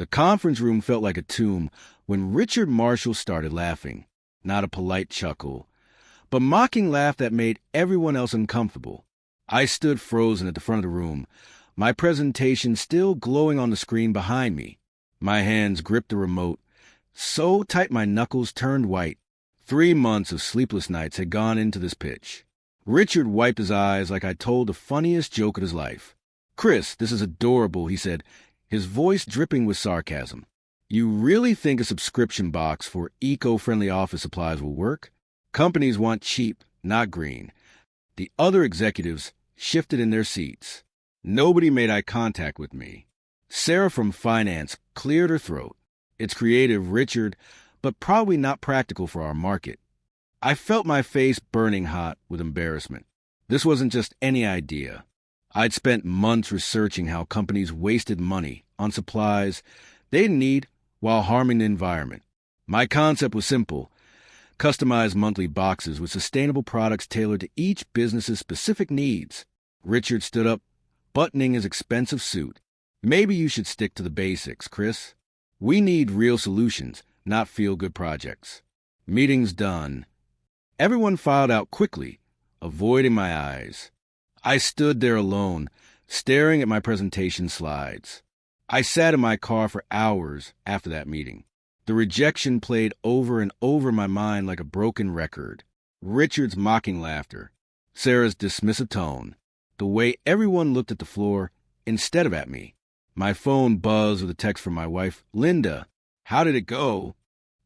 The conference room felt like a tomb when Richard Marshall started laughing. Not a polite chuckle, but mocking laugh that made everyone else uncomfortable. I stood frozen at the front of the room, my presentation still glowing on the screen behind me. My hands gripped the remote, so tight my knuckles turned white. 3 months of sleepless nights had gone into this pitch. Richard wiped his eyes like I'd told the funniest joke of his life. "Chris, this is adorable," he said, his voice dripping with sarcasm. "You really think a subscription box for eco-friendly office supplies will work? Companies want cheap, not green." The other executives shifted in their seats. Nobody made eye contact with me. Sarah from finance cleared her throat. "It's creative, Richard, but probably not practical for our market." I felt my face burning hot with embarrassment. This wasn't just any idea. I'd spent months researching how companies wasted money on supplies they didn't need while harming the environment. My concept was simple: customized monthly boxes with sustainable products tailored to each business's specific needs. Richard stood up, buttoning his expensive suit. "Maybe you should stick to the basics, Chris. We need real solutions, not feel-good projects." Meetings done. Everyone filed out quickly, avoiding my eyes. I stood there alone, staring at my presentation slides. I sat in my car for hours after that meeting. The rejection played over and over in my mind like a broken record. Richard's mocking laughter, Sarah's dismissive tone, the way everyone looked at the floor instead of at me. My phone buzzed with a text from my wife, "Linda, how did it go?"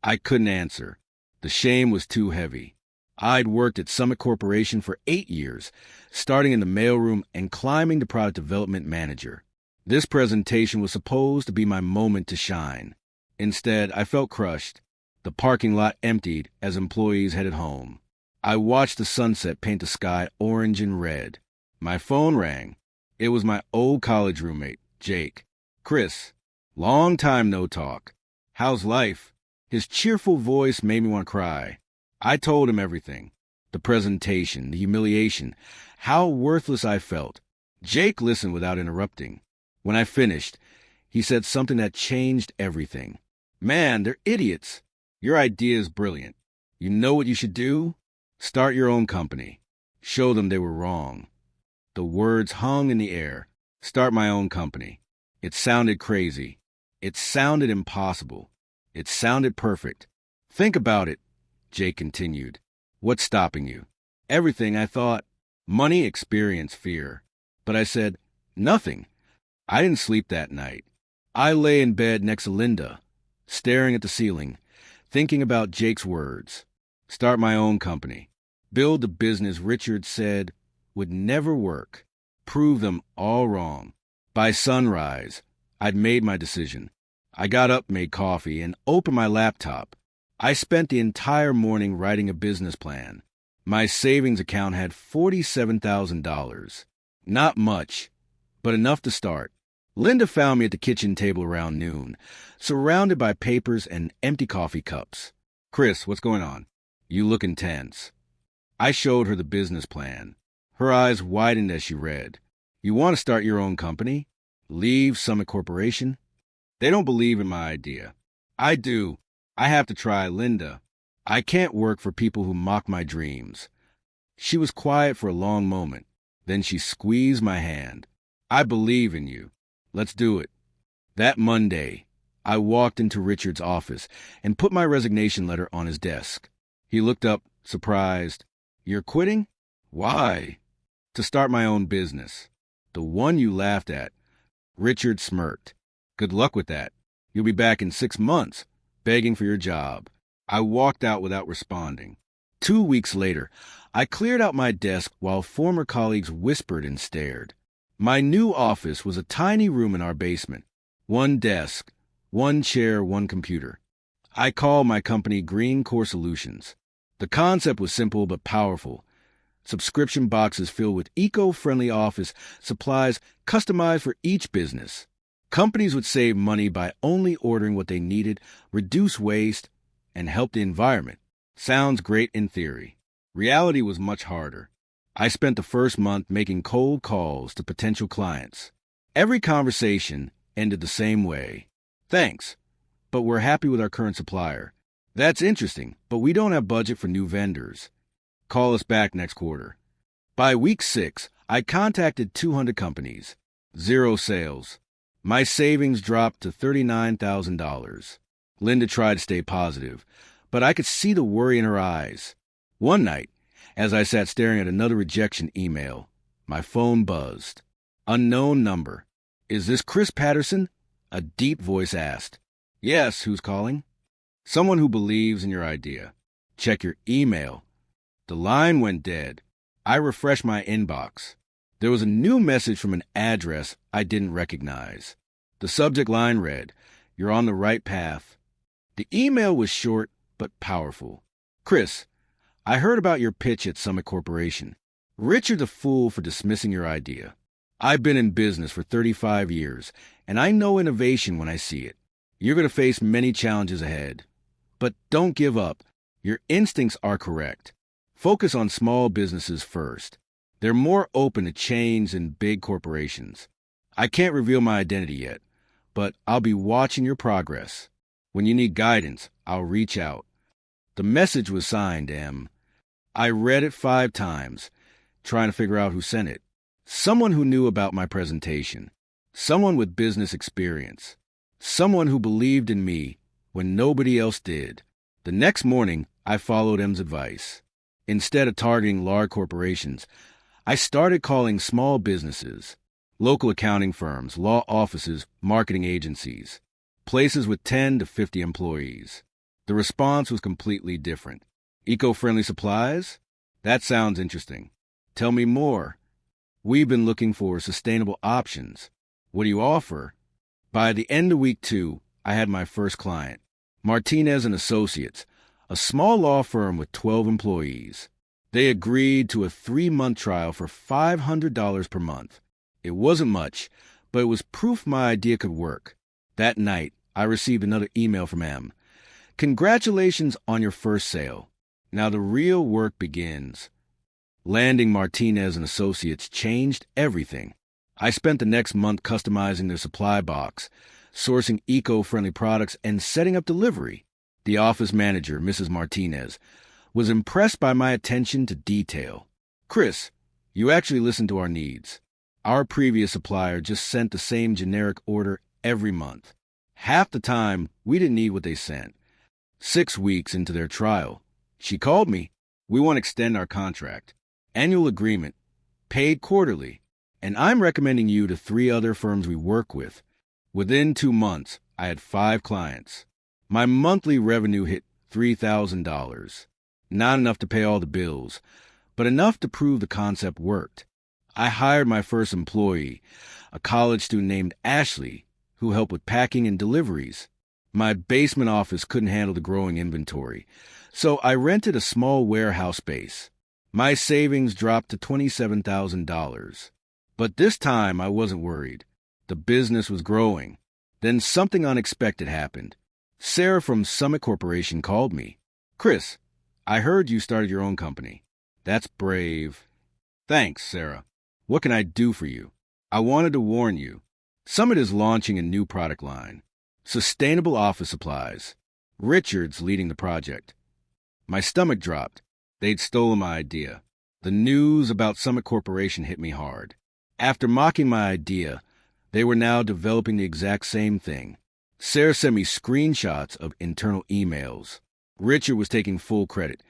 I couldn't answer. The shame was too heavy. I'd worked at Summit Corporation for 8 years, starting in the mailroom and climbing to product development manager. This presentation was supposed to be my moment to shine. Instead, I felt crushed. The parking lot emptied as employees headed home. I watched the sunset paint the sky orange and red. My phone rang. It was my old college roommate, Jake. "Chris, long time no talk. How's life?" His cheerful voice made me want to cry. I told him everything. The presentation, the humiliation, how worthless I felt. Jake listened without interrupting. When I finished, he said something that changed everything. "Man, they're idiots. Your idea is brilliant. You know what you should do? Start your own company. Show them they were wrong." The words hung in the air. Start my own company. It sounded crazy. It sounded impossible. It sounded perfect. "Think about it," Jake continued. "What's stopping you?" "Everything," I thought. "Money, experience, fear." But I said, "Nothing." I didn't sleep that night. I lay in bed next to Linda, staring at the ceiling, thinking about Jake's words. Start my own company. Build the business Richard said would never work. Prove them all wrong. By sunrise, I'd made my decision. I got up, made coffee, and opened my laptop. I spent the entire morning writing a business plan. My savings account had $47,000. Not much, but enough to start. Linda found me at the kitchen table around noon, surrounded by papers and empty coffee cups. "Chris, what's going on? You look intense." I showed her the business plan. Her eyes widened as she read. "You want to start your own company? Leave Summit Corporation?" "They don't believe in my idea." "I do. I have to try, Linda. I can't work for people who mock my dreams." She was quiet for a long moment. Then she squeezed my hand. "I believe in you. Let's do it." That Monday, I walked into Richard's office and put my resignation letter on his desk. He looked up, surprised. "You're quitting?" "Why?" "To start my own business. The one you laughed at." Richard smirked. "Good luck with that. You'll be back in 6 months, begging for your job." I walked out without responding. 2 weeks later, I cleared out my desk while former colleagues whispered and stared. My new office was a tiny room in our basement. 1 desk, 1 chair, 1 computer. I called my company Green Core Solutions. The concept was simple but powerful. Subscription boxes filled with eco-friendly office supplies customized for each business. Companies would save money by only ordering what they needed, reduce waste, and help the environment. Sounds great in theory. Reality was much harder. I spent the first month making cold calls to potential clients. Every conversation ended the same way. Thanks, but we're happy with our current supplier. That's interesting, but we don't have budget for new vendors. Call us back next quarter. By week 6, I contacted 200 companies. 0 sales. My savings dropped to $39,000. Linda tried to stay positive, but I could see the worry in her eyes. One night, as I sat staring at another rejection email, my phone buzzed. Unknown number. Is this Chris Patterson? A deep voice asked. Yes, who's calling? Someone who believes in your idea. Check your email. The line went dead. I refreshed my inbox. There was a new message from an address I didn't recognize. The subject line read, "You're on the right path." The email was short but powerful. Chris, I heard about your pitch at Summit Corporation. Richard's a fool for dismissing your idea. I've been in business for 35 years, and I know innovation when I see it. You're going to face many challenges ahead. But don't give up. Your instincts are correct. Focus on small businesses first. They're more open to change than big corporations. I can't reveal my identity yet, but I'll be watching your progress. When you need guidance, I'll reach out. The message was signed M. I read it 5 times, trying to figure out who sent it. Someone who knew about my presentation. Someone with business experience. Someone who believed in me when nobody else did. The next morning, I followed M's advice. Instead of targeting large corporations, I started calling small businesses, local accounting firms, law offices, marketing agencies, places with 10 to 50 employees. The response was completely different. Eco-friendly supplies? That sounds interesting. Tell me more. We've been looking for sustainable options. What do you offer? By the end of week 2, I had my first client, Martinez and Associates, a small law firm with 12 employees. They agreed to a 3-month trial for $500 per month. It wasn't much, but it was proof my idea could work. That night, I received another email from M. Congratulations on your first sale. Now the real work begins. Landing Martinez and Associates changed everything. I spent the next month customizing their supply box, sourcing eco-friendly products, and setting up delivery. The office manager, Mrs. Martinez, was impressed by my attention to detail. Chris, you actually listened to our needs. Our previous supplier just sent the same generic order every month. Half the time, we didn't need what they sent. 6 weeks into their trial, she called me. We want to extend our contract. Annual agreement, paid quarterly, and I'm recommending you to 3 other firms we work with. Within 2 months, I had 5 clients. My monthly revenue hit $3,000. Not enough to pay all the bills, but enough to prove the concept worked. I hired my first employee, a college student named Ashley, who helped with packing and deliveries. My basement office couldn't handle the growing inventory, so I rented a small warehouse space. My savings dropped to $27,000. But this time I wasn't worried. The business was growing. Then something unexpected happened. Sarah from Summit Corporation called me. Chris, I heard you started your own company. That's brave. Thanks, Sarah. What can I do for you? I wanted to warn you. Summit is launching a new product line. Sustainable office supplies. Richard's leading the project. My stomach dropped. They'd stolen my idea. The news about Summit Corporation hit me hard. After mocking my idea, they were now developing the exact same thing. Sarah sent me screenshots of internal emails. Richard was taking full credit,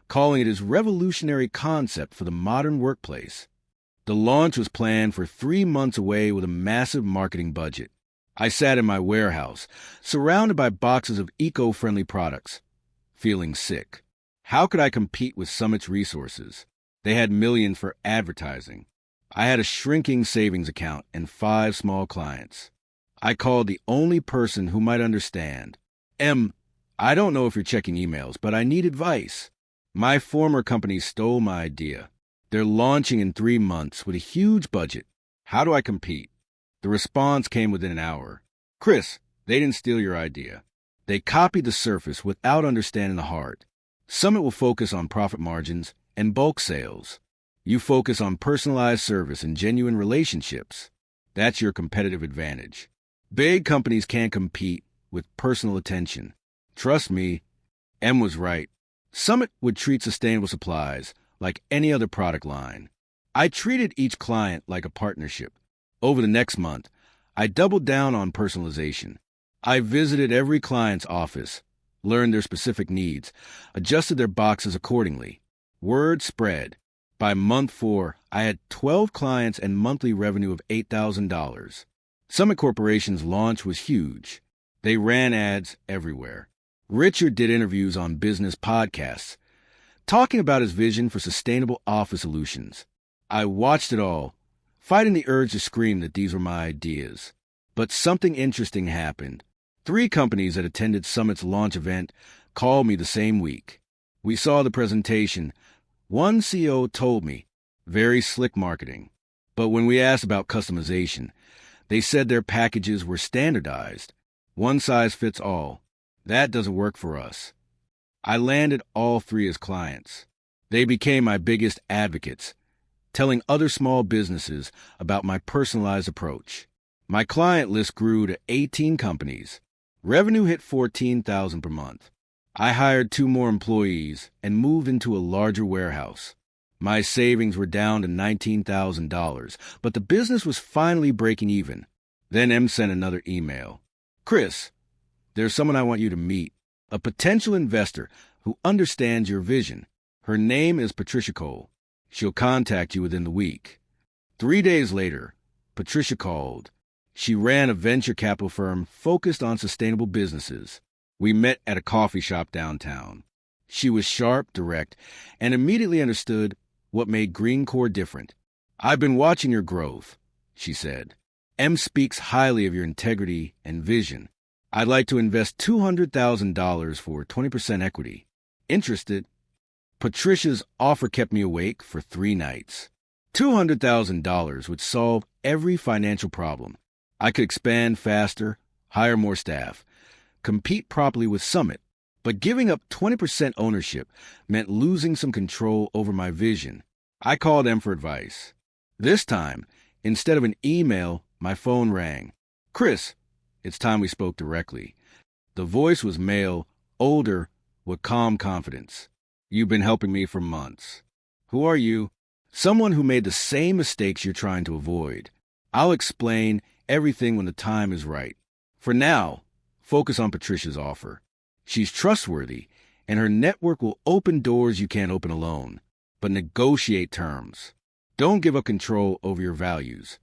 calling it his revolutionary concept for the modern workplace. The launch was planned for 3 months away with a massive marketing budget. I sat in my warehouse, surrounded by boxes of eco-friendly products, feeling sick. How could I compete with Summit's resources? They had millions for advertising. I had a shrinking savings account and 5 small clients. I called the only person who might understand. I don't know if you're checking emails, but I need advice. My former company stole my idea. They're launching in 3 months with a huge budget. How do I compete? The response came within an hour. Chris, they didn't steal your idea. They copied the surface without understanding the heart. Summit will focus on profit margins and bulk sales. You focus on personalized service and genuine relationships. That's your competitive advantage. Big companies can't compete with personal attention. Trust me, M was right. Summit would treat sustainable supplies like any other product line. I treated each client like a partnership. Over the next month, I doubled down on personalization. I visited every client's office, learned their specific needs, adjusted their boxes accordingly. Word spread. By month 4, I had 12 clients and monthly revenue of $8,000. Summit Corporation's launch was huge. They ran ads everywhere. Richard did interviews on business podcasts, talking about his vision for sustainable office solutions. I watched it all, fighting the urge to scream that these were my ideas. But something interesting happened. 3 companies that attended Summit's launch event called me the same week. We saw the presentation. One CEO told me, very slick marketing. But when we asked about customization, they said their packages were standardized. One size fits all. That doesn't work for us. I landed all 3 as clients. They became my biggest advocates, telling other small businesses about my personalized approach. My client list grew to 18 companies. Revenue hit $14,000 per month. I hired 2 more employees and moved into a larger warehouse. My savings were down to $19,000, but the business was finally breaking even. Then M sent another email. Chris, there's someone I want you to meet, a potential investor who understands your vision. Her name is Patricia Cole. She'll contact you within the week. 3 days later, Patricia called. She ran a venture capital firm focused on sustainable businesses. We met at a coffee shop downtown. She was sharp, direct, and immediately understood what made Greencore different. I've been watching your growth, she said. M speaks highly of your integrity and vision. I'd like to invest $200,000 for 20% equity. Interested? Patricia's offer kept me awake for 3 nights. $200,000 would solve every financial problem. I could expand faster, hire more staff, compete properly with Summit, but giving up 20% ownership meant losing some control over my vision. I called them for advice. This time, instead of an email, my phone rang. Chris, it's time we spoke directly. The voice was male, older, with calm confidence. You've been helping me for months. Who are you? Someone who made the same mistakes you're trying to avoid. I'll explain everything when the time is right. For now, focus on Patricia's offer. She's trustworthy, and her network will open doors you can't open alone. But negotiate terms. Don't give up control over your values.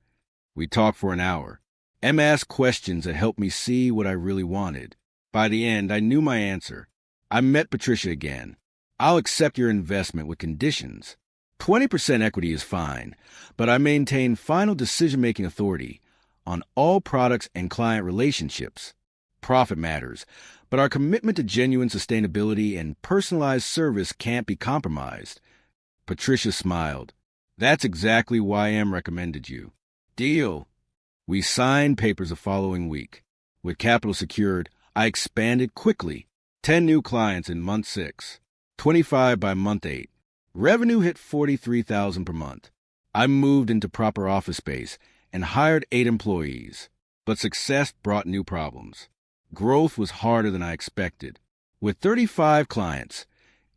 We talked for an hour. M asked questions that helped me see what I really wanted. By the end, I knew my answer. I met Patricia again. I'll accept your investment with conditions. 20% equity is fine, but I maintain final decision-making authority on all products and client relationships. Profit matters, but our commitment to genuine sustainability and personalized service can't be compromised. Patricia smiled. That's exactly why M recommended you. Deal. We signed papers the following week. With capital secured, I expanded quickly. 10 new clients in month 6, 25 by month 8. Revenue hit $43,000 per month. I moved into proper office space and hired 8 employees. But success brought new problems. Growth was harder than I expected. With 35 clients,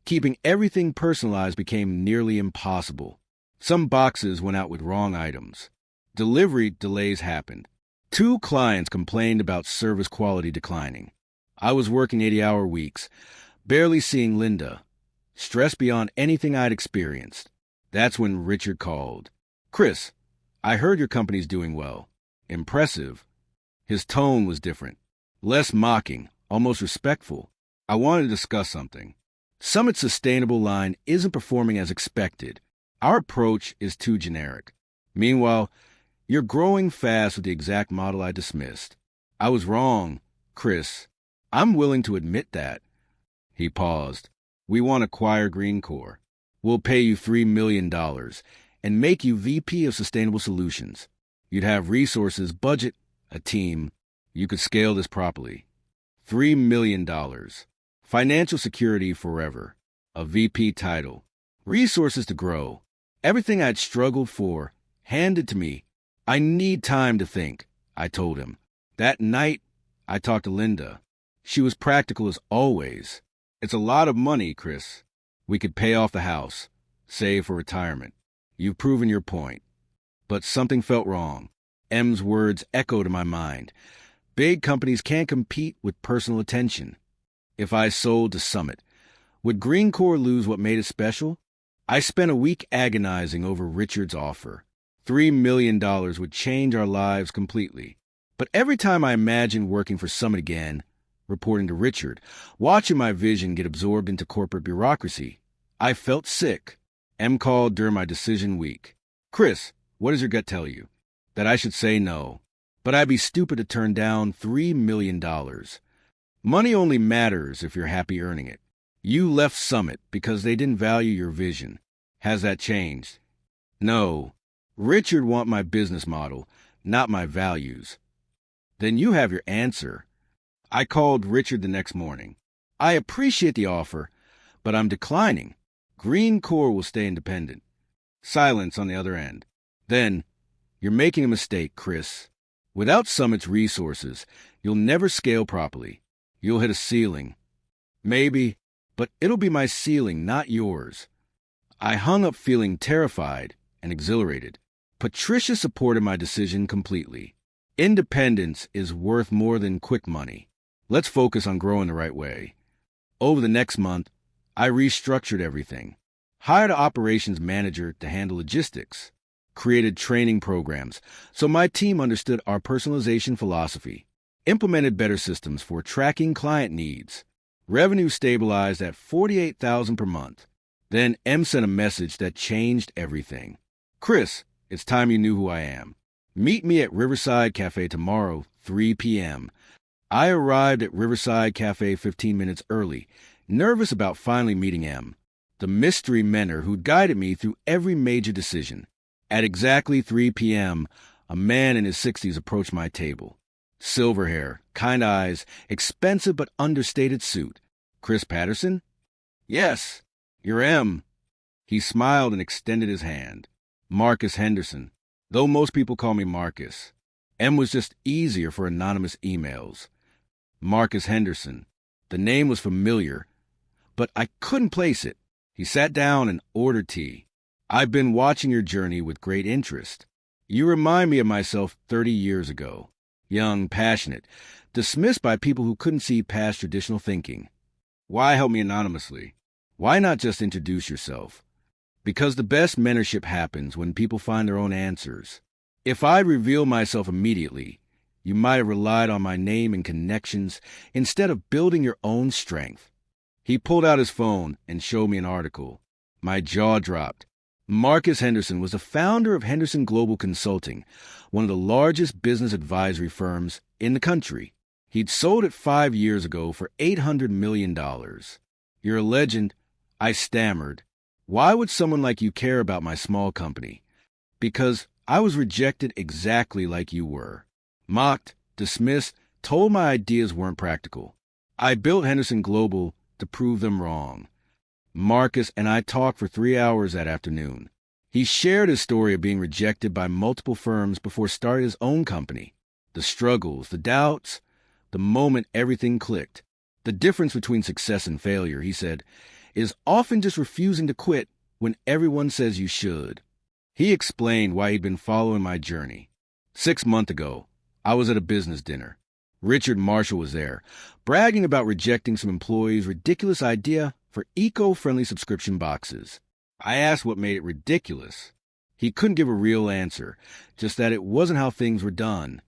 keeping everything personalized became nearly impossible. Some boxes went out with wrong items. Delivery delays happened. 2 clients complained about service quality declining. I was working 80-hour weeks, barely seeing Linda. Stress beyond anything I'd experienced. That's when Richard called. Chris, I heard your company's doing well. Impressive. His tone was different. Less mocking, almost respectful. I wanted to discuss something. Summit's sustainable line isn't performing as expected. Our approach is too generic. Meanwhile, you're growing fast with the exact model I dismissed. I was wrong, Chris. I'm willing to admit that. He paused. We want to acquire Greencore. We'll pay you $3 million and make you VP of Sustainable Solutions. You'd have resources, budget, a team. You could scale this properly. $3 million. Financial security forever. A VP title. Resources to grow. Everything I'd struggled for, handed to me. I need time to think, I told him. That night, I talked to Linda. She was practical as always. It's a lot of money, Chris. We could pay off the house, save for retirement. You've proven your point. But something felt wrong. M's words echoed in my mind. Big companies can't compete with personal attention. If I sold to Summit, would Greencore lose what made it special? I spent a week agonizing over Richard's offer. $3 million would change our lives completely. But every time I imagined working for Summit again, reporting to Richard, watching my vision get absorbed into corporate bureaucracy, I felt sick. M called during my decision week. Chris, what does your gut tell you? That I should say no. But I'd be stupid to turn down $3 million. Money only matters if you're happy earning it. You left Summit because they didn't value your vision. Has that changed? No. Richard wants my business model, not my values. Then you have your answer. I called Richard the next morning. I appreciate the offer, but I'm declining. Greencore will stay independent. Silence on the other end. Then, you're making a mistake, Chris. Without Summit's resources, you'll never scale properly. You'll hit a ceiling. Maybe, but it'll be my ceiling, not yours. I hung up feeling terrified and exhilarated. Patricia supported my decision completely. Independence is worth more than quick money. Let's focus on growing the right way. Over the next month, I restructured everything. Hired an operations manager to handle logistics. Created training programs so my team understood our personalization philosophy. Implemented better systems for tracking client needs. Revenue stabilized at $48,000 per month. Then M sent a message that changed everything. Chris, it's time you knew who I am. Meet me at Riverside Cafe tomorrow, 3 p.m. I arrived at Riverside Cafe 15 minutes early, nervous about finally meeting M, the mystery mentor who'd guided me through every major decision. At exactly 3 p.m., a man in his 60s approached my table. Silver hair, kind eyes, expensive but understated suit. Chris Patterson? Yes, you're M. He smiled and extended his hand. Marcus Henderson, though most people call me Marcus. M was just easier for anonymous emails. Marcus Henderson. The name was familiar, but I couldn't place it. He sat down and ordered tea. I've been watching your journey with great interest. You remind me of myself 30 years ago. Young, passionate, dismissed by people who couldn't see past traditional thinking. Why help me anonymously? Why not just introduce yourself? Because the best mentorship happens when people find their own answers. If I'd revealed myself immediately, you might have relied on my name and connections instead of building your own strength. He pulled out his phone and showed me an article. My jaw dropped. Marcus Henderson was the founder of Henderson Global Consulting, one of the largest business advisory firms in the country. He'd sold it 5 years ago for $800 million. You're a legend, I stammered. Why would someone like you care about my small company? Because I was rejected exactly like you were. Mocked, dismissed, told my ideas weren't practical. I built Henderson Global to prove them wrong. Marcus and I talked for 3 hours that afternoon. He shared his story of being rejected by multiple firms before starting his own company. The struggles, the doubts, the moment everything clicked. The difference between success and failure, he said, is often just refusing to quit when everyone says you should. He explained why he'd been following my journey. 6 months ago, I was at a business dinner. Richard Marshall was there, bragging about rejecting some employees' ridiculous idea for eco-friendly subscription boxes. I asked what made it ridiculous. He couldn't give a real answer, just that it wasn't how things were done.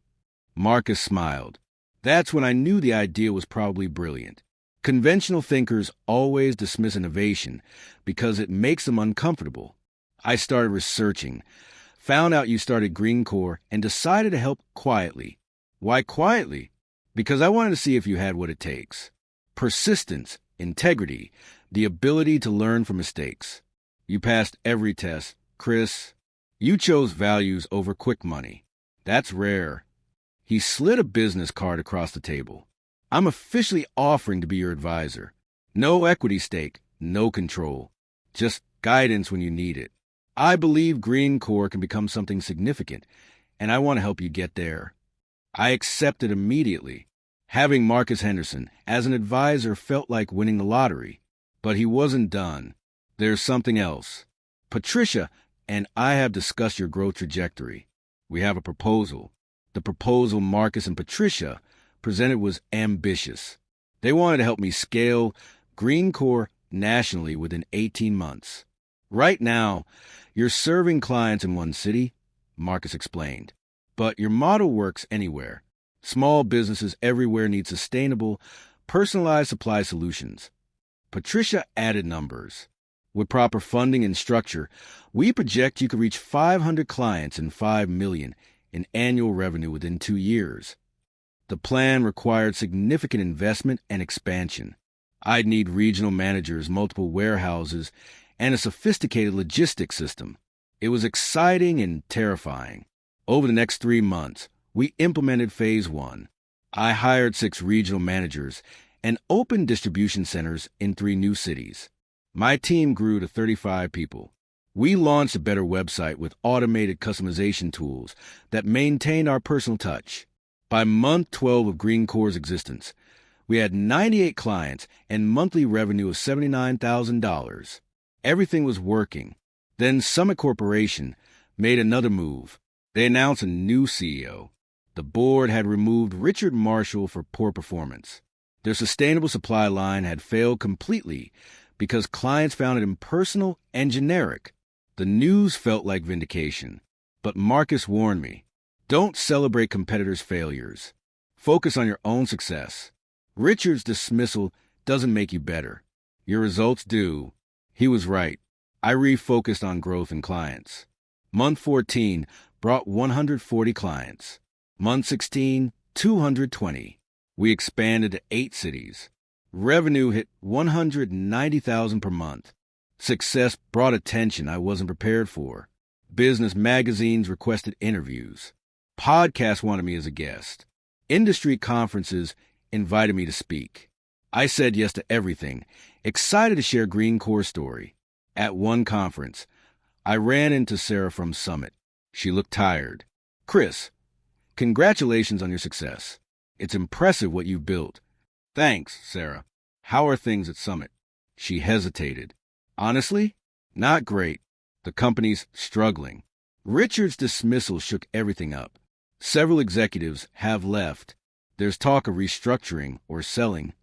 Marcus smiled. That's when I knew the idea was probably brilliant. Conventional thinkers always dismiss innovation because it makes them uncomfortable. I started researching, found out you started Greencore, and decided to help quietly. Why quietly? Because I wanted to see if you had what it takes. Persistence, integrity, the ability to learn from mistakes. You passed every test. Chris, you chose values over quick money. That's rare. He slid a business card across the table. I'm officially offering to be your advisor. No equity stake, no control. Just guidance when you need it. I believe Greencore can become something significant, and I want to help you get there. I accepted immediately. Having Marcus Henderson as an advisor felt like winning the lottery. But he wasn't done. There's something else. Patricia and I have discussed your growth trajectory. We have a proposal. The proposal Marcus and Patricia presented was ambitious. They wanted to help me scale GreenCore nationally within 18 months. Right now, you're serving clients in one city, Marcus explained. But your model works anywhere. Small businesses everywhere need sustainable, personalized supply solutions. Patricia added numbers. With proper funding and structure, we project you could reach 500 clients and $5 million in annual revenue within 2 years. The plan required significant investment and expansion. I'd need regional managers, multiple warehouses, and a sophisticated logistics system. It was exciting and terrifying. Over the next 3 months, we implemented Phase 1. I hired 6 regional managers and opened distribution centers in 3 new cities. My team grew to 35 people. We launched a better website with automated customization tools that maintained our personal touch. By month 12 of GreenCore's existence, we had 98 clients and monthly revenue of $79,000. Everything was working. Then Summit Corporation made another move. They announced a new CEO. The board had removed Richard Marshall for poor performance. Their sustainable supply line had failed completely because clients found it impersonal and generic. The news felt like vindication. But Marcus warned me, don't celebrate competitors' failures. Focus on your own success. Richard's dismissal doesn't make you better. Your results do. He was right. I refocused on growth and clients. Month 14 brought 140 clients. Month 16, 220. We expanded to 8 cities. Revenue hit $190,000 per month. Success brought attention I wasn't prepared for. Business magazines requested interviews. Podcasts wanted me as a guest. Industry conferences invited me to speak. I said yes to everything, excited to share GreenCore's story. At one conference, I ran into Sarah from Summit. She looked tired. Chris, congratulations on your success. It's impressive what you've built. Thanks, Sarah. How are things at Summit? She hesitated. Honestly, not great. The company's struggling. Richard's dismissal shook everything up. Several executives have left. There's talk of restructuring or selling.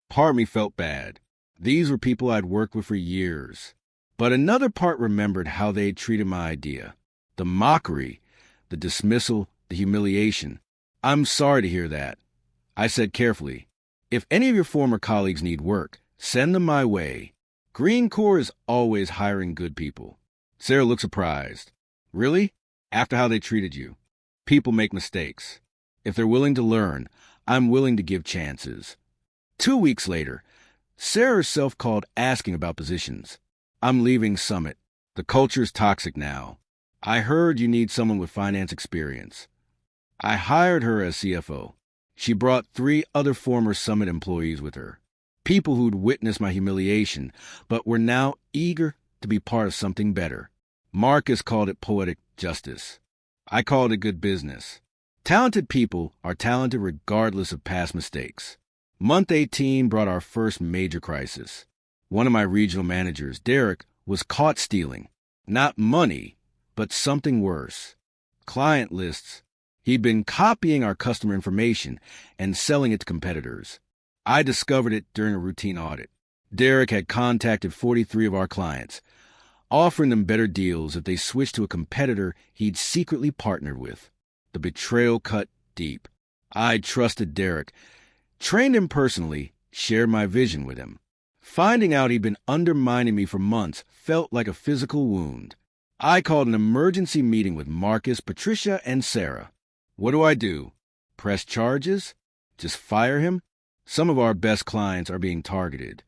Part of me felt bad. These were people I'd worked with for years. But another part remembered how they'd treated my idea. The mockery, the dismissal, the humiliation. I'm sorry to hear that. I said carefully, if any of your former colleagues need work, send them my way. GreenCore is always hiring good people. Sarah looked surprised. Really? After how they treated you? People make mistakes. If they're willing to learn, I'm willing to give chances. 2 weeks later, Sarah herself called asking about positions. I'm leaving Summit. The culture's toxic now. I heard you need someone with finance experience. I hired her as CFO. She brought 3 other former Summit employees with her. People who'd witnessed my humiliation, but were now eager to be part of something better. Marcus called it poetic justice. I called it good business. Talented people are talented regardless of past mistakes. Month 18 brought our first major crisis. One of my regional managers, Derek, was caught stealing. Not money, but something worse. Client lists. He'd been copying our customer information and selling it to competitors. I discovered it during a routine audit. Derek had contacted 43 of our clients, offering them better deals if they switched to a competitor he'd secretly partnered with. The betrayal cut deep. I trusted Derek, trained him personally, shared my vision with him. Finding out he'd been undermining me for months felt like a physical wound. I called an emergency meeting with Marcus, Patricia, and Sarah. What do? Press charges? Just fire him? Some of our best clients are being targeted.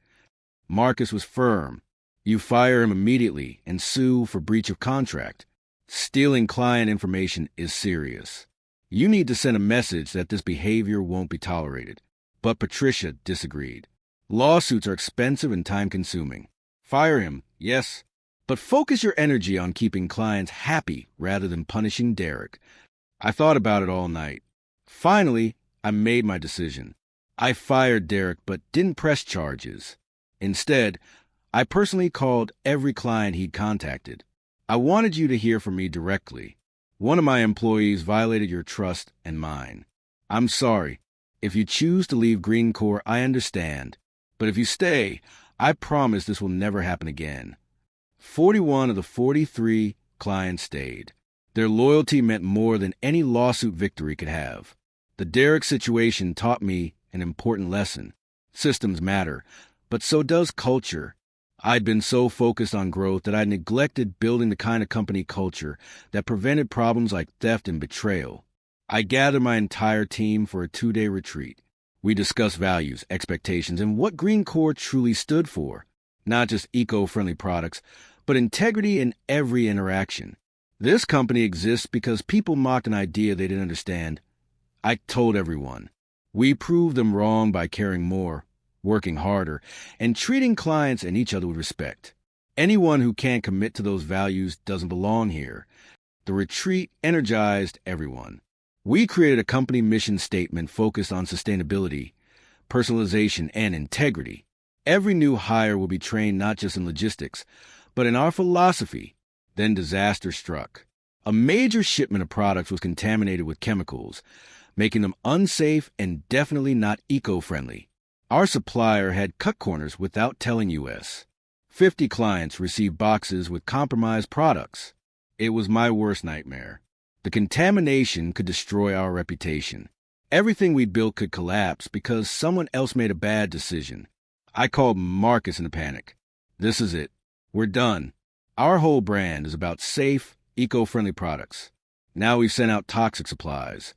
Marcus was firm. You fire him immediately and sue for breach of contract. Stealing client information is serious. You need to send a message that this behavior won't be tolerated. But Patricia disagreed. Lawsuits are expensive and time-consuming. Fire him, yes, but focus your energy on keeping clients happy rather than punishing Derek. I thought about it all night. Finally, I made my decision. I fired Derek but didn't press charges. Instead, I personally called every client he'd contacted. I wanted you to hear from me directly. One of my employees violated your trust and mine. I'm sorry. If you choose to leave Greencore, I understand. But if you stay, I promise this will never happen again. 41 of the 43 clients stayed. Their loyalty meant more than any lawsuit victory could have. The Derek situation taught me an important lesson. Systems matter, but so does culture. I'd been so focused on growth that I neglected building the kind of company culture that prevented problems like theft and betrayal. I gathered my entire team for a 2-day retreat. We discussed values, expectations, and what Greencore truly stood for. Not just eco-friendly products, but integrity in every interaction. This company exists because people mocked an idea they didn't understand. I told everyone. We proved them wrong by caring more, working harder, and treating clients and each other with respect. Anyone who can't commit to those values doesn't belong here. The retreat energized everyone. We created a company mission statement focused on sustainability, personalization, and integrity. Every new hire will be trained not just in logistics, but in our philosophy. Then disaster struck. A major shipment of products was contaminated with chemicals, making them unsafe and definitely not eco-friendly. Our supplier had cut corners without telling us. 50 clients received boxes with compromised products. It was my worst nightmare. The contamination could destroy our reputation. Everything we built could collapse because someone else made a bad decision. I called Marcus in a panic. This is it. We're done. Our whole brand is about safe, eco-friendly products. Now we've sent out toxic supplies.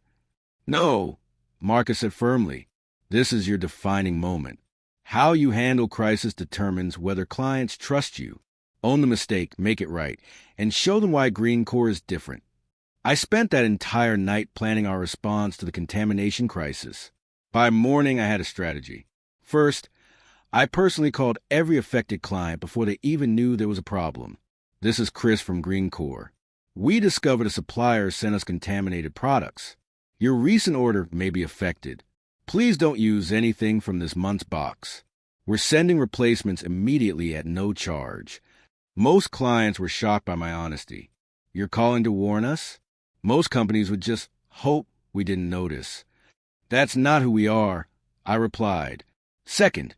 No, Marcus said firmly. This is your defining moment. How you handle crisis determines whether clients trust you. Own the mistake, make it right, and show them why Greencore is different. I spent that entire night planning our response to the contamination crisis. By morning, I had a strategy. First, I personally called every affected client before they even knew there was a problem. This is Chris from Greencore. We discovered a supplier sent us contaminated products. Your recent order may be affected. Please don't use anything from this month's box. We're sending replacements immediately at no charge. Most clients were shocked by my honesty. You're calling to warn us? Most companies would just hope we didn't notice. That's not who we are, I replied. Second,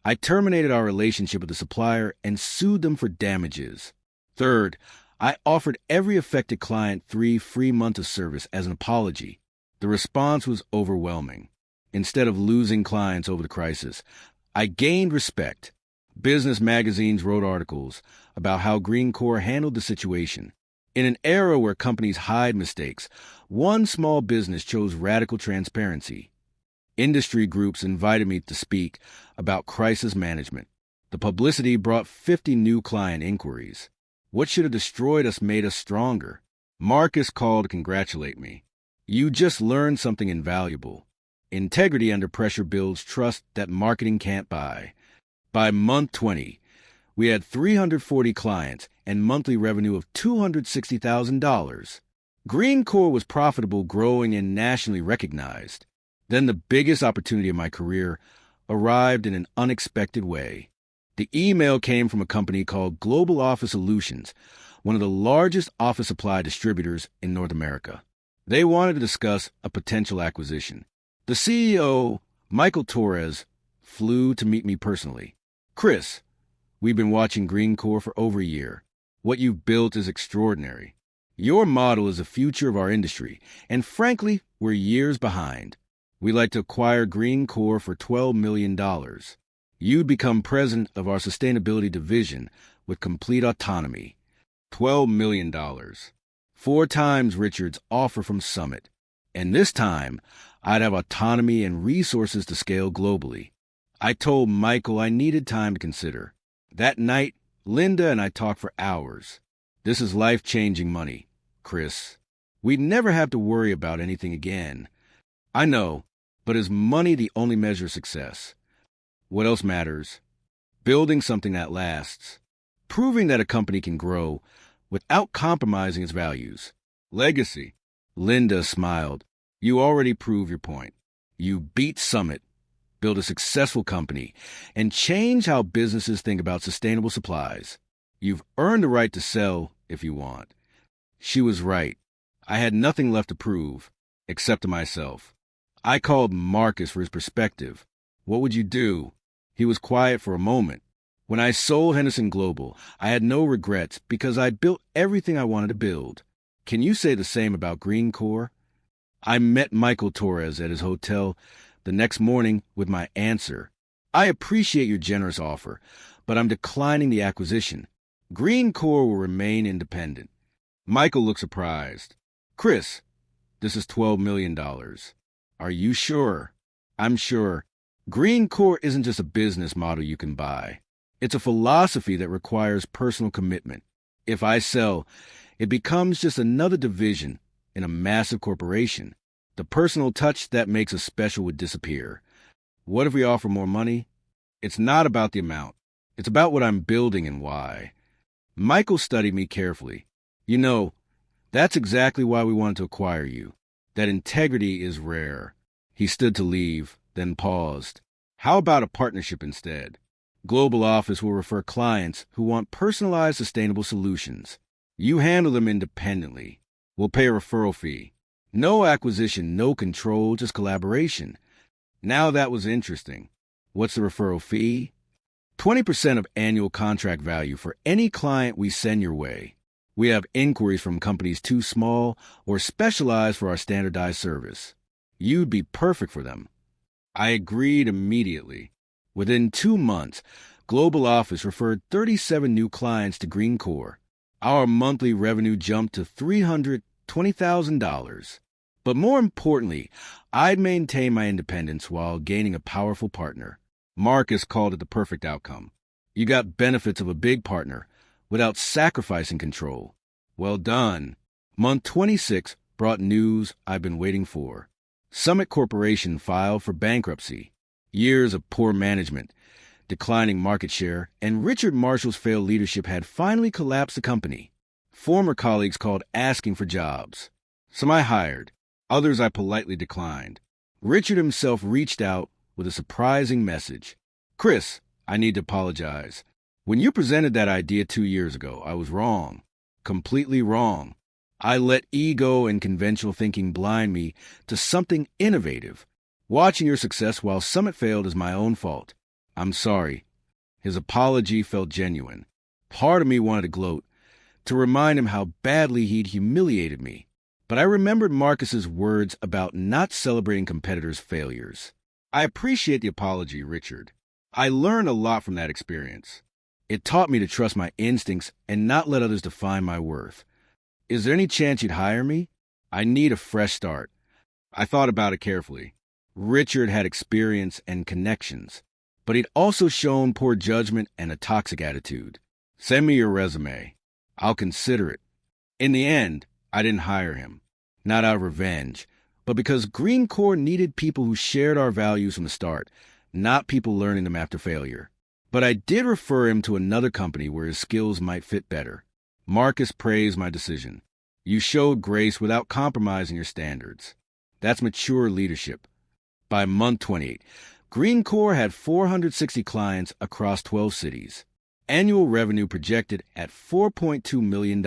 I terminated our relationship with the supplier and sued them for damages. Third, I offered every affected client 3 free months of service as an apology. The response was overwhelming. Instead of losing clients over the crisis, I gained respect. Business magazines wrote articles about how Greencore handled the situation. In an era where companies hide mistakes, one small business chose radical transparency. Industry groups invited me to speak about crisis management. The publicity brought 50 new client inquiries. What should have destroyed us made us stronger. Marcus called to congratulate me. You just learned something invaluable. Integrity under pressure builds trust that marketing can't buy. By month 20, we had 340 clients and monthly revenue of $260,000. Greencore was profitable, growing, and nationally recognized. Then the biggest opportunity of my career arrived in an unexpected way. The email came from a company called Global Office Solutions, one of the largest office supply distributors in North America. They wanted to discuss a potential acquisition. The CEO, Michael Torres, flew to meet me personally. Chris, we've been watching Greencore for over a year. What you've built is extraordinary. Your model is the future of our industry, and frankly, we're years behind. We'd like to acquire Greencore for $12 million. You'd become president of our sustainability division with complete autonomy. $12 million. 4 times Richard's offer from Summit. And this time, I'd have autonomy and resources to scale globally. I told Michael I needed time to consider. That night, Linda and I talked for hours. This is life-changing money, Chris. We'd never have to worry about anything again. I know, but is money the only measure of success? What else matters? Building something that lasts. Proving that a company can grow without compromising its values. Legacy. Linda smiled. You already prove your point. You beat Summit, build a successful company, and change how businesses think about sustainable supplies. You've earned the right to sell if you want. She was right. I had nothing left to prove, except to myself. I called Marcus for his perspective. What would you do? He was quiet for a moment. When I sold Henderson Global, I had no regrets because I'd built everything I wanted to build. Can you say the same about Greencore? I met Michael Torres at his hotel the next morning with my answer. I appreciate your generous offer, but I'm declining the acquisition. Greencore will remain independent. Michael looked surprised. Chris, this is $12 million. Are you sure? I'm sure. Greencore isn't just a business model you can buy. It's a philosophy that requires personal commitment. If I sell, it becomes just another division in a massive corporation. The personal touch that makes us special would disappear. What if we offer more money? It's not about the amount. It's about what I'm building and why. Michael studied me carefully. You know, that's exactly why we wanted to acquire you. That integrity is rare. He stood to leave, then paused. How about a partnership instead? Global Office will refer clients who want personalized, sustainable solutions. You handle them independently. We'll pay a referral fee. No acquisition, no control, just collaboration. Now that was interesting. What's the referral fee? 20% of annual contract value for any client we send your way. We have inquiries from companies too small or specialized for our standardized service. You'd be perfect for them. I agreed immediately. Within 2 months, Global Office referred 37 new clients to Greencore. Our monthly revenue jumped to $320,000. But more importantly, I'd maintain my independence while gaining a powerful partner. Marcus called it the perfect outcome. You got benefits of a big partner without sacrificing control. Well done. Month 26 brought news I've been waiting for. Summit Corporation filed for bankruptcy. Years of poor management, declining market share, and Richard Marshall's failed leadership had finally collapsed the company. Former colleagues called asking for jobs. Some I hired. Others I politely declined. Richard himself reached out with a surprising message. Chris, I need to apologize. When you presented that idea 2 years ago, I was wrong. Completely wrong. I let ego and conventional thinking blind me to something innovative. Watching your success while Summit failed is my own fault. I'm sorry. His apology felt genuine. Part of me wanted to gloat, to remind him how badly he'd humiliated me. But I remembered Marcus's words about not celebrating competitors' failures. I appreciate the apology, Richard. I learned a lot from that experience. It taught me to trust my instincts and not let others define my worth. Is there any chance you'd hire me? I need a fresh start. I thought about it carefully. Richard had experience and connections, but he'd also shown poor judgment and a toxic attitude. Send me your resume. I'll consider it. In the end, I didn't hire him, not out of revenge, but because Greencore needed people who shared our values from the start, not people learning them after failure. But I did refer him to another company where his skills might fit better. Marcus praised my decision. You showed grace without compromising your standards. That's mature leadership. By month 28, Greencore had 460 clients across 12 cities. Annual revenue projected at $4.2 million.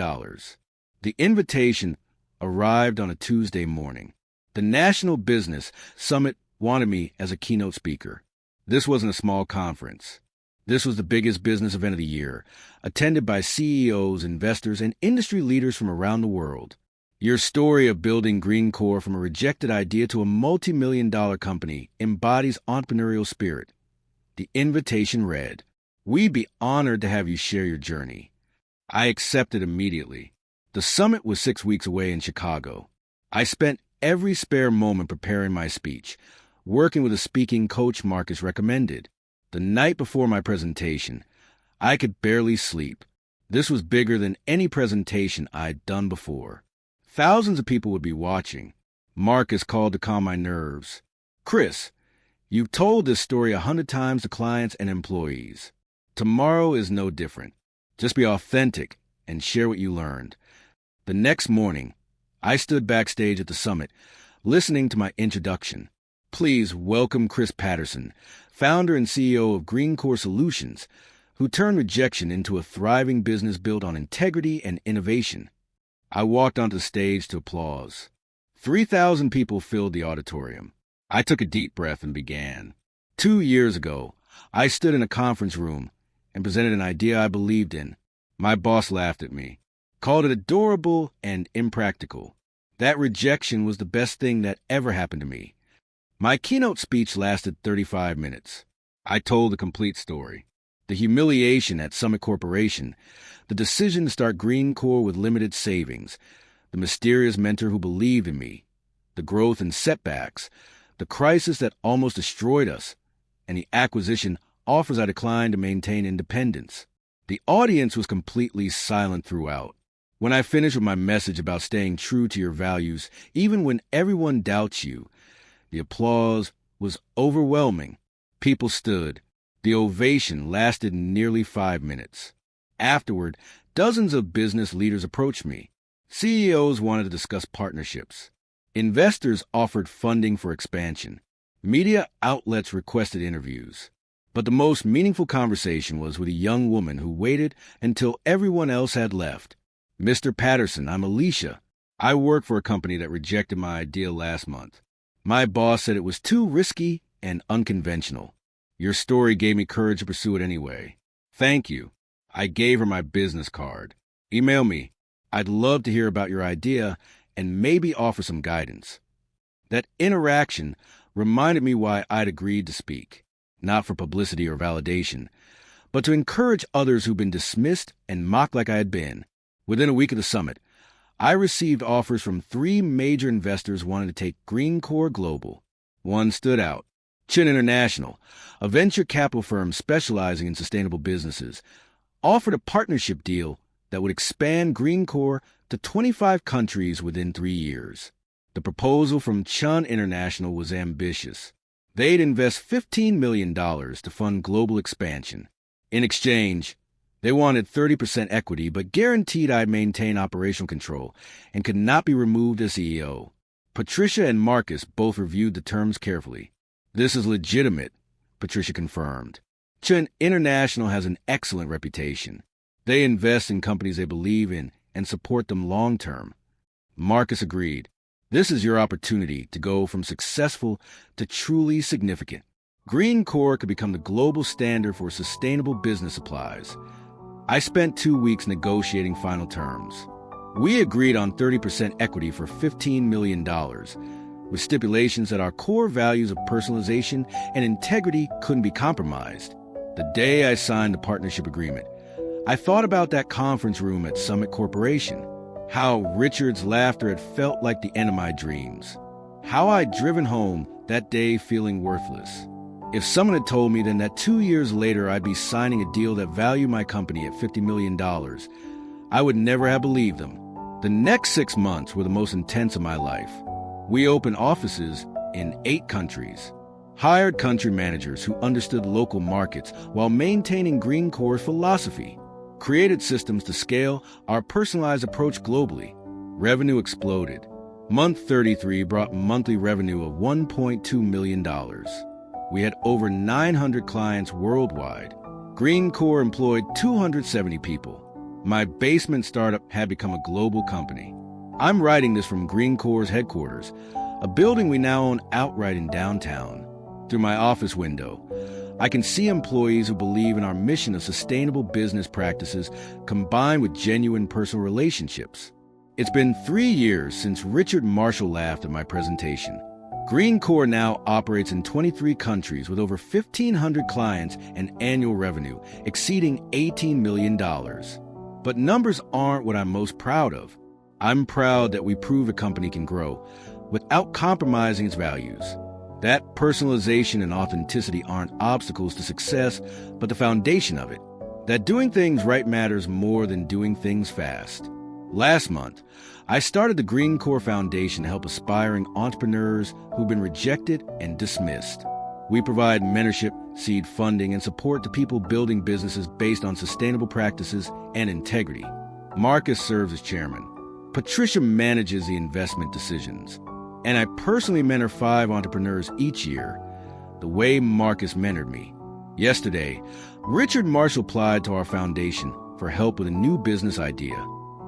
The invitation arrived on a Tuesday morning. The National Business Summit wanted me as a keynote speaker. This wasn't a small conference. This was the biggest business event of the year, attended by CEOs, investors, and industry leaders from around the world. Your story of building Greencore from a rejected idea to a multi-million-dollar company embodies entrepreneurial spirit. The invitation read, "We'd be honored to have you share your journey." I accepted immediately. The summit was 6 weeks away in Chicago. I spent every spare moment preparing my speech, working with a speaking coach Marcus recommended. The night before my presentation, I could barely sleep. This was bigger than any presentation I'd done before. Thousands of people would be watching. Marcus called to calm my nerves. Chris, you've told this story 100 times to clients and employees. Tomorrow is no different. Just be authentic and share what you learned. The next morning, I stood backstage at the summit, listening to my introduction. Please welcome Chris Patterson, founder and CEO of Greencore Solutions, who turned rejection into a thriving business built on integrity and innovation. I walked onto the stage to applause. 3,000 people filled the auditorium. I took a deep breath and began. 2 years ago, I stood in a conference room and presented an idea I believed in. My boss laughed at me, called it adorable and impractical. That rejection was the best thing that ever happened to me. My keynote speech lasted 35 minutes. I told the complete story. The humiliation at Summit Corporation, the decision to start Greencore with limited savings, the mysterious mentor who believed in me, the growth and setbacks, the crisis that almost destroyed us, and the acquisition offers I declined to maintain independence. The audience was completely silent throughout. When I finished with my message about staying true to your values, even when everyone doubts you, the applause was overwhelming. People stood. The ovation lasted nearly 5 minutes. Afterward, dozens of business leaders approached me. CEOs wanted to discuss partnerships. Investors offered funding for expansion. Media outlets requested interviews. But the most meaningful conversation was with a young woman who waited until everyone else had left. Mr. Patterson, I'm Alicia. I work for a company that rejected my idea last month. My boss said it was too risky and unconventional. Your story gave me courage to pursue it anyway. Thank you. I gave her my business card. Email me. I'd love to hear about your idea and maybe offer some guidance. That interaction reminded me why I'd agreed to speak, not for publicity or validation, but to encourage others who've been dismissed and mocked like I had been. Within a week of the summit, I received offers from 3 major investors wanting to take Greencore global. One stood out. Chin International, a venture capital firm specializing in sustainable businesses, offered a partnership deal that would expand Greencore to 25 countries within 3 years. The proposal from Chin International was ambitious. They'd invest $15 million to fund global expansion. In exchange, they wanted 30% equity, but guaranteed I'd maintain operational control and could not be removed as CEO. Patricia and Marcus both reviewed the terms carefully. This is legitimate, Patricia confirmed. Chin International has an excellent reputation. They invest in companies they believe in and support them long term. Marcus agreed. This is your opportunity to go from successful to truly significant. Greencore could become the global standard for sustainable business supplies. I spent 2 weeks negotiating final terms. We agreed on 30% equity for $15 million, with stipulations that our core values of personalization and integrity couldn't be compromised. The day I signed the partnership agreement, I thought about that conference room at Summit Corporation, how Richard's laughter had felt like the end of my dreams, how I'd driven home that day feeling worthless. If someone had told me then that 2 years later I'd be signing a deal that valued my company at $50 million, I would never have believed them. The next 6 months were the most intense of my life. We opened offices in 8 countries, hired country managers who understood local markets while maintaining Greencore's philosophy, created systems to scale our personalized approach globally. Revenue exploded. Month 33 brought monthly revenue of $1.2 million. We had over 900 clients worldwide. Greencore employed 270 people. My basement startup had become a global company. I'm writing this from Greencore's headquarters, a building we now own outright in downtown. Through my office window, I can see employees who believe in our mission of sustainable business practices combined with genuine personal relationships. It's been 3 years since Richard Marshall laughed at my presentation. Greencore now operates in 23 countries with over 1,500 clients and annual revenue exceeding $18 million. But numbers aren't what I'm most proud of. I'm proud that we prove a company can grow without compromising its values. That personalization and authenticity aren't obstacles to success, but the foundation of it. That doing things right matters more than doing things fast. Last month, I started the Greencore Foundation to help aspiring entrepreneurs who've been rejected and dismissed. We provide mentorship, seed funding, and support to people building businesses based on sustainable practices and integrity. Marcus serves as chairman. Patricia manages the investment decisions. And I personally mentor 5 entrepreneurs each year, the way Marcus mentored me. Yesterday, Richard Marshall applied to our foundation for help with a new business idea.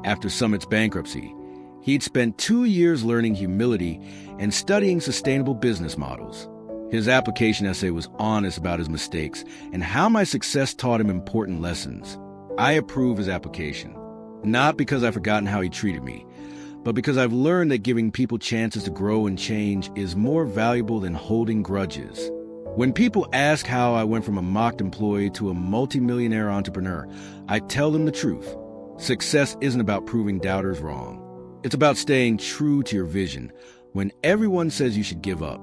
After Summit's bankruptcy, he'd spent 2 years learning humility and studying sustainable business models. His application essay was honest about his mistakes and how my success taught him important lessons. I approve his application, not because I've forgotten how he treated me, but because I've learned that giving people chances to grow and change is more valuable than holding grudges. When people ask how I went from a mocked employee to a multimillionaire entrepreneur, I tell them the truth. Success isn't about proving doubters wrong. It's about staying true to your vision when everyone says you should give up.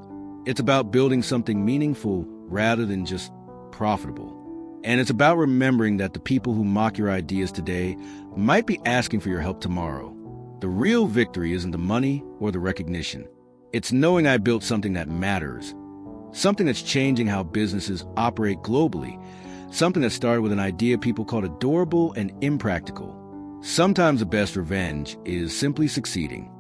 It's about building something meaningful rather than just profitable. And it's about remembering that the people who mock your ideas today might be asking for your help tomorrow. The real victory isn't the money or the recognition. It's knowing I built something that matters, something that's changing how businesses operate globally, something that started with an idea people called adorable and impractical. Sometimes the best revenge is simply succeeding.